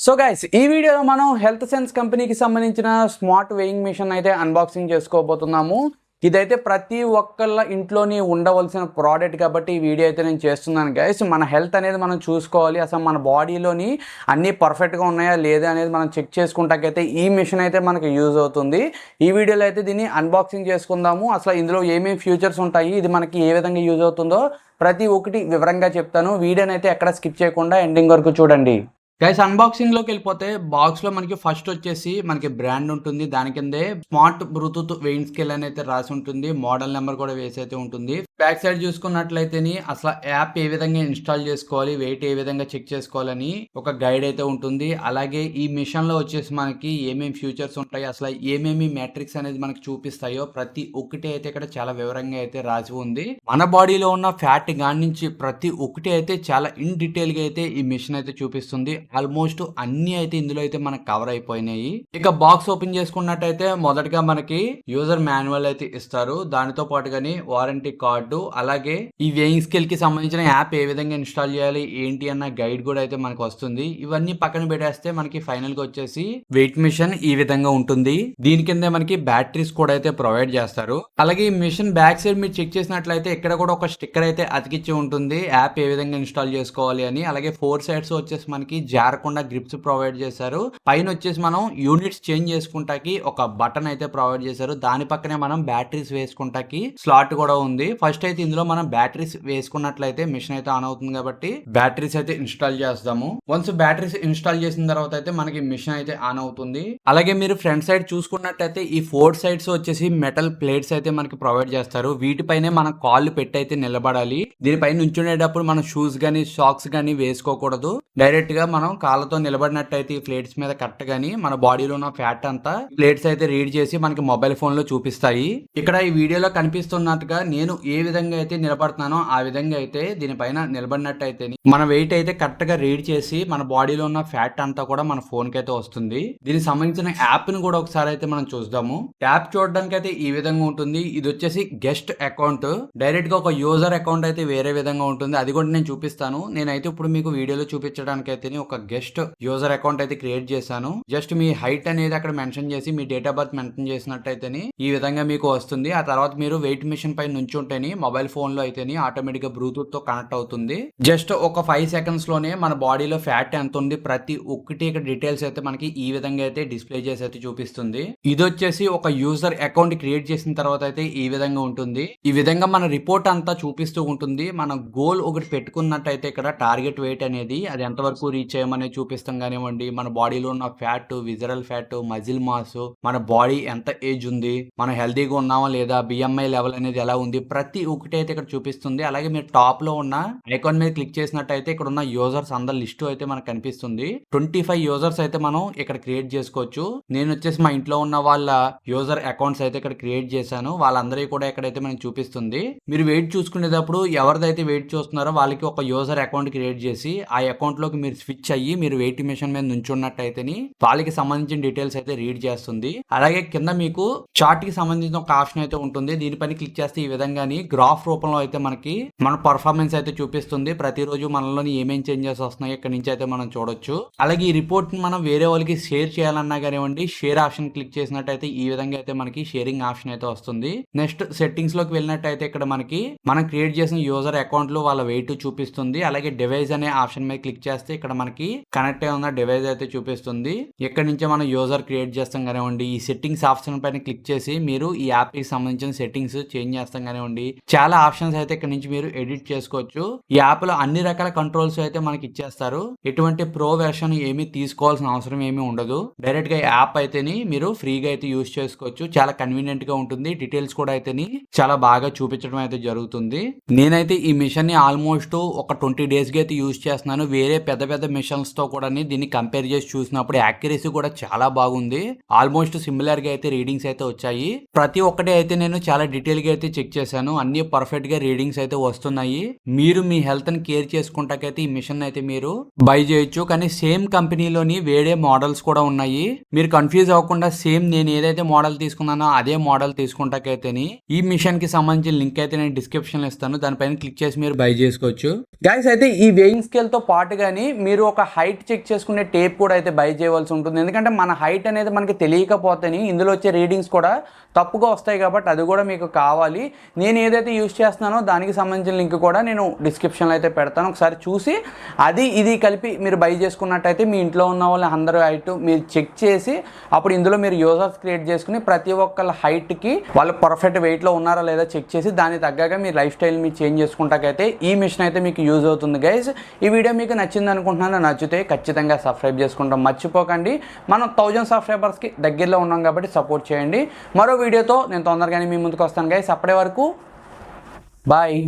So guys ఈ వీడియోలో మనం హెల్త్ సెన్స్ కంపెనీకి సంబంధించిన స్మార్ట్ వెయింగ్ మిషన్ అయితే అన్బాక్సింగ్ చేసుకోబోతున్నాము. ఇదైతే ప్రతి ఒక్కళ్ళ ఇంట్లోని ఉండవలసిన ప్రోడక్ట్ కాబట్టి ఈ వీడియో అయితే నేను చేస్తున్నాను గైస్. మన హెల్త్ అనేది మనం చూసుకోవాలి, అసలు మన బాడీలోని అన్నీ పర్ఫెక్ట్గా ఉన్నాయా లేదా అనేది మనం చెక్ చేసుకుంటాకైతే ఈ మిషన్ అయితే మనకు యూజ్ అవుతుంది. ఈ వీడియోలో అయితే దీన్ని అన్బాక్సింగ్ చేసుకుందాము. అసలు ఇందులో ఏమేమి ఫ్యూచర్స్ ఉంటాయి, ఇది మనకి ఏ విధంగా యూజ్ అవుతుందో ప్రతి ఒక్కటి వివరంగా చెప్తాను. వీడియోని అయితే ఎక్కడ స్కిప్ చేయకుండా ఎండింగ్ వరకు చూడండి. గైస్ అన్బాక్సింగ్లోకి వెళ్ళిపోతే బాక్స్లో మనకి ఫస్ట్ వచ్చేసి మనకి బ్రాండ్ ఉంటుంది, దాని కిందే స్మార్ట్ బ్లూటూత్ వెయింగ్ స్కేల్ అని అయితే రాసి ఉంటుంది, మోడల్ నెంబర్ కూడా వేసి అయితే ఉంటుంది. బ్యాక్ సైడ్ చూసుకున్నట్లయితే అసలు యాప్ ఏ విధంగా ఇన్స్టాల్ చేసుకోవాలి, వెయిట్ ఏ విధంగా చెక్ చేసుకోవాలని ఒక గైడ్ అయితే ఉంటుంది. అలాగే ఈ మిషన్ లో వచ్చేసి మనకి ఏమేమి ఫ్యూచర్స్ ఉంటాయి, అసలు ఏమేమి మ్యాట్రిక్స్ అనేది మనకి చూపిస్తాయో ప్రతి ఒక్కటి అయితే ఇక్కడ చాలా వివరంగా అయితే రాసి ఉంది. మన బాడీలో ఉన్న ఫ్యాట్ గాని నుంచి ప్రతి ఒక్కటి అయితే చాలా ఇన్ డీటెయిల్ గా అయితే ఈ మిషన్ అయితే చూపిస్తుంది. ఆల్మోస్ట్ అన్ని అయితే ఇందులో అయితే మనకు కవర్ అయిపోయినాయి. ఇక బాక్స్ ఓపెన్ చేసుకున్నట్టయితే మొదటగా మనకి యూజర్ మాన్యువల్ అయితే ఇస్తారు, దానితో పాటుగాని వారంటీ కార్డు, అలాగే ఈ వేయింగ్ స్కేల్ కి సంబంధించిన యాప్ ఏ విధంగా ఇన్స్టాల్ చేయాలి ఏంటి అన్న గైడ్ కూడా అయితే మనకు వస్తుంది. ఇవన్నీ పక్కన పెట్టేస్తే మనకి ఫైనల్ గా వచ్చేసి వెయిట్ మిషన్ ఈ విధంగా ఉంటుంది. దీని కింద మనకి బ్యాటరీస్ కూడా అయితే ప్రొవైడ్ చేస్తారు. అలాగే ఈ మిషన్ బ్యాక్ సైడ్ మీరు చెక్ చేసినట్లయితే ఇక్కడ కూడా ఒక స్టిక్కర్ అయితే అతికిచ్చి ఉంటుంది, యాప్ ఏ విధంగా ఇన్స్టాల్ చేసుకోవాలి అని. అలాగే 4 సైడ్స్ వచ్చేసి మనకి జారకుండా గ్రిప్స్ ప్రొవైడ్ చేశారు. పైన వచ్చేసి మనం యూనిట్స్ చేంజ్ చేసుకుంటాకి ఒక బటన్ అయితే ప్రొవైడ్ చేశారు, దాని పక్కనే మనం బ్యాటరీస్ వేసుకుంటాకి స్లాట్ కూడా ఉంది. ఫస్ట్ అయితే ఇందులో మనం బ్యాటరీస్ వేసుకున్నట్లయితే మిషన్ అయితే ఆన్ అవుతుంది కాబట్టి బ్యాటరీస్ అయితే ఇన్స్టాల్ చేస్తాము. వన్స్ బ్యాటరీస్ ఇన్స్టాల్ చేసిన తర్వాత అయితే మనకి మిషన్ అయితే ఆన్ అవుతుంది. అలాగే మీరు ఫ్రంట్ సైడ్ చూసుకున్నట్టయితే ఈ 4 సైడ్స్ వచ్చేసి మెటల్ ప్లేట్స్ అయితే మనకి ప్రొవైడ్ చేస్తారు. వీటిపైనే మనం కాళ్ళు పెట్టి అయితే నిలబడాలి. దీనిపై నుంచునేటప్పుడు మనం షూస్ గానీ సాక్స్ గానీ వేసుకోకూడదు. డైరెక్ట్ గా మనం కాళ్ళతో నిలబడినట్టయితే ఈ ప్లేట్స్ మీద కరెక్ట్ గానీ మన బాడీలో ఉన్న ఫ్యాట్ అంతా ప్లేట్స్ అయితే రీడ్ చేసి మనకి మొబైల్ ఫోన్ లో చూపిస్తాయి. ఇక్కడ ఈ వీడియోలో కనిపిస్తున్నట్టుగా నేను ఏ విధంగా అయితే నిలబడుతున్నానో ఆ విధంగా అయితే దీనిపైన నిలబడినట్టయితే మన వెయిట్ అయితే కరెక్ట్ గా రీడ్ చేసి మన బాడీలో ఉన్న ఫ్యాట్ అంతా కూడా మన ఫోన్ కి అయితే వస్తుంది. దీనికి సంబంధించిన యాప్ ని కూడా ఒకసారి అయితే మనం చూద్దాము. యాప్ చూడడానికి అయితే ఈ విధంగా ఉంటుంది. ఇది వచ్చేసి గెస్ట్ అకౌంట్, డైరెక్ట్ గా ఒక యూజర్ అకౌంట్ అయితే వేరే విధంగా ఉంటుంది, అది కూడా నేను చూపిస్తాను. నేనైతే ఇప్పుడు మీకు వీడియోలో చూపించడానికి అయితే ఒక గెస్ట్ యూజర్ అకౌంట్ అయితే క్రియేట్ చేశాను. జస్ట్ మీ హైట్ అనేది అక్కడ మెన్షన్ చేసి మీ డేట్ ఆఫ్ బర్త్ మెన్షన్ చేసినట్టయితే ఈ విధంగా మీకు వస్తుంది. ఆ తర్వాత మీరు వెయిట్ మిషన్ పై నుంచుంటేని మొబైల్ ఫోన్ లో అయితే ఆటోమేటిక్ గా బ్లూటూత్ తో కనెక్ట్ అవుతుంది. జస్ట్ ఒక 5 సెకండ్స్ లోనే మన బాడీలో ఫ్యాట్ ఎంత ఉంది ప్రతి ఒక్కటి ఇక్కడ డీటెయిల్స్ అయితే మనకి ఈ విధంగా అయితే డిస్ప్లే చేసి అయితే చూపిస్తుంది. ఇది వచ్చేసి ఒక యూజర్ అకౌంట్ క్రియేట్ చేసిన తర్వాత అయితే ఈ విధంగా ఉంటుంది. ఈ విధంగా మన రిపోర్ట్ అంతా చూపిస్తూ ఉంటుంది. మన గోల్ ఒకటి పెట్టుకున్నట్టయితే ఇక్కడ టార్గెట్ వెయిట్ అనేది అది ఎంతవరకు రీచ్ చేయమని చూపిస్తాం కానివ్వండి, మన బాడీలో ఉన్న fat, visceral fat, muscle mass, మన బాడీ ఎంత ఏజ్ ఉంది, మనం హెల్తీగా ఉన్నామా లేదా, బిఎంఐ లెవెల్ అనేది ఎలా ఉంది, ప్రతి ఒక్కటి అయితే ఇక్కడ చూపిస్తుంది. అలాగే మీరు టాప్ లో ఉన్న ఐకాన్ మీద క్లిక్ చేసినట్టయితే ఇక్కడ ఉన్న యూజర్స్ అందరి లిస్ట్ అయితే మనకు కనిపిస్తుంది. 25 యూజర్స్ అయితే మనం ఇక్కడ క్రియేట్ చేసుకోవచ్చు. నేను వచ్చేసి మా ఇంట్లో ఉన్న వాళ్ళ యూజర్ అకౌంట్స్ అయితే ఇక్కడ క్రియేట్ చేశాను. వాళ్ళందరికీ కూడా ఇక్కడైతే మనకి చూపిస్తుంది. మీరు వెయిట్ చూసుకునేటప్పుడు ఎవరిదైతే వెయిట్ చూస్తున్నారో వాళ్ళకి ఒక యూజర్ అకౌంట్ క్రియేట్ చేసి ఆ అకౌంట్ లోకి మీరు స్విచ్ అయ్యి మీరు వెయిట్ మిషన్ మీద నుంచున్నట్టయితే వాళ్ళకి సంబంధించిన డీటెయిల్స్ అయితే రీడ్ చేస్తుంది. అలాగే కింద మీకు చార్ట్ కి సంబంధించిన ఒక ఆప్షన్ అయితే ఉంటుంది. దీనిపైన క్లిక్ చేస్తే ఈ విధంగా గ్రాఫ్ రూపంలో అయితే మనకి మన పర్ఫార్మెన్స్ అయితే చూపిస్తుంది. ప్రతిరోజు మనలోని ఏమేం చేంజెస్ వస్తున్నాయి ఇక్కడ నుంచి అయితే మనం చూడొచ్చు. అలాగే ఈ రిపోర్ట్ మనం వేరే వాళ్ళకి షేర్ చేయాలన్నా కానివ్వండి, షేర్ ఆప్షన్ క్లిక్ చేసినట్టయితే ఈ విధంగా అయితే మనకి షేరింగ్ ఆప్షన్ అయితే వస్తుంది. నెక్స్ట్ సెట్టింగ్స్ లోకి వెళ్ళినట్టయితే ఇక్కడ మనకి మనం క్రియేట్ చేసిన యూజర్ అకౌంట్ లో వాళ్ళ వెయిట్ చూపిస్తుంది. అలాగే డివైస్ అనే ఆప్షన్ మీద క్లిక్ చేస్తే ఇక్కడ మనకి కనెక్ట్ అయి ఉన్న డివైస్ అయితే చూపిస్తుంది. ఇక్కడ నుంచి మనం యూజర్ క్రియేట్ చేస్తాం కానివ్వండి, ఈ సెట్టింగ్స్ ఆప్షన్ పైన క్లిక్ చేసి మీరు ఈ యాప్ కి సంబంధించిన సెట్టింగ్స్ చేంజ్ చేస్తాం కానివ్వండి, చాలా ఆప్షన్స్ అయితే ఇక్కడ నుంచి మీరు ఎడిట్ చేసుకోవచ్చు. ఈ యాప్ లో అన్ని రకాల కంట్రోల్స్ అయితే మనకి ఇచ్చేస్తారు. ఎటువంటి ప్రో వెర్షన్ ఏమీ తీసుకోవాల్సిన అవసరం ఏమీ ఉండదు. డైరెక్ట్ గా యాప్ అయితేని మీరు ఫ్రీగా అయితే యూజ్ చేసుకోవచ్చు. చాలా కన్వీనియంట్ గా ఉంటుంది. డీటెయిల్స్ కూడా అయితేని చాలా బాగా చూపించడం అయితే జరుగుతుంది. నేనైతే ఈ మిషన్ ని ఆల్మోస్ట్ ఒక 20 డేస్ గా అయితే యూజ్ చేస్తున్నాను. వేరే పెద్ద పెద్ద మిషన్స్ తో కూడా దీన్ని కంపేర్ చేసి చూసినప్పుడు యాక్యురసీ కూడా చాలా బాగుంది. ఆల్మోస్ట్ సిమిలర్ గా అయితే రీడింగ్స్ అయితే వచ్చాయి. ప్రతి ఒక్కటి అయితే నేను చాలా డీటెయిల్ గా అయితే చెక్ చేశాను. అన్ని పర్ఫెక్ట్ గా రీడింగ్స్ అయితే వస్తున్నాయి. మీరు మీ హెల్త్ ని కేర్ చేసుకుంటాకైతే ఈ మిషన్ అయితే మీరు బై చేయొచ్చు. కానీ సేమ్ కంపెనీలోని వేరే మోడల్స్ కూడా ఉన్నాయి. మీరు కన్ఫ్యూజ్ అవ్వకుండా సేమ్ నేను ఏదైతే మోడల్ తీసుకున్నానో అదే మోడల్ తీసుకుంటాకైతే ఈ మిషన్ కి సంబంధించిన లింక్ అయితే నేను డిస్క్రిప్షన్ లో ఇస్తాను. దానిపైన క్లిక్ చేసి మీరు బై చేసుకోవచ్చు. గైస్ అయితే ఈ వేయింగ్ స్కేల్ తో పాటు గానీ మీరు ఒక హైట్ చెక్ చేసుకునే టేప్ కూడా అయితే బై చేయవలసి ఉంటుంది. ఎందుకంటే మన హైట్ అనేది మనకి తెలియకపోతే ఇందులో వచ్చే రీడింగ్స్ కూడా తప్పుగా వస్తాయి కాబట్టి అది కూడా మీకు కావాలి. నేను ఏదైతే యూజ్ చేస్తున్నానో దానికి సంబంధించిన లింక్ కూడా నేను డిస్క్రిప్షన్లో అయితే పెడతాను. ఒకసారి చూసి అది ఇది కలిపి మీరు బై చేసుకున్నట్టయితే మీ ఇంట్లో ఉన్న వాళ్ళ అందరూ హైట్ మీరు చెక్ చేసి అప్పుడు ఇందులో మీరు యూజర్స్ క్రియేట్ చేసుకుని ప్రతి ఒక్కళ్ళ హైట్కి వాళ్ళు పర్ఫెక్ట్ వెయిట్లో ఉన్నారా లేదా చెక్ చేసి దానికి తగ్గగా మీ లైఫ్ స్టైల్ మీరు చేంజ్ చేసుకుంటాకైతే ఈ మిషన్ అయితే మీకు యూజ్ అవుతుంది. గైస్ ఈ వీడియో మీకు నచ్చింది అనుకుంటున్నాను. నచ్చితే ఖచ్చితంగా సబ్స్క్రైబ్ చేసుకుంటాం మర్చిపోకండి. మనం 1000 సబ్స్క్రైబర్స్కి దగ్గరలో ఉన్నాం కాబట్టి సపోర్ట్ చేయండి. మరో వీడియోతో నేను తొందరగానే మీ ముందుకు వస్తాను గైస్. అప్పటి వరకు బాయ్.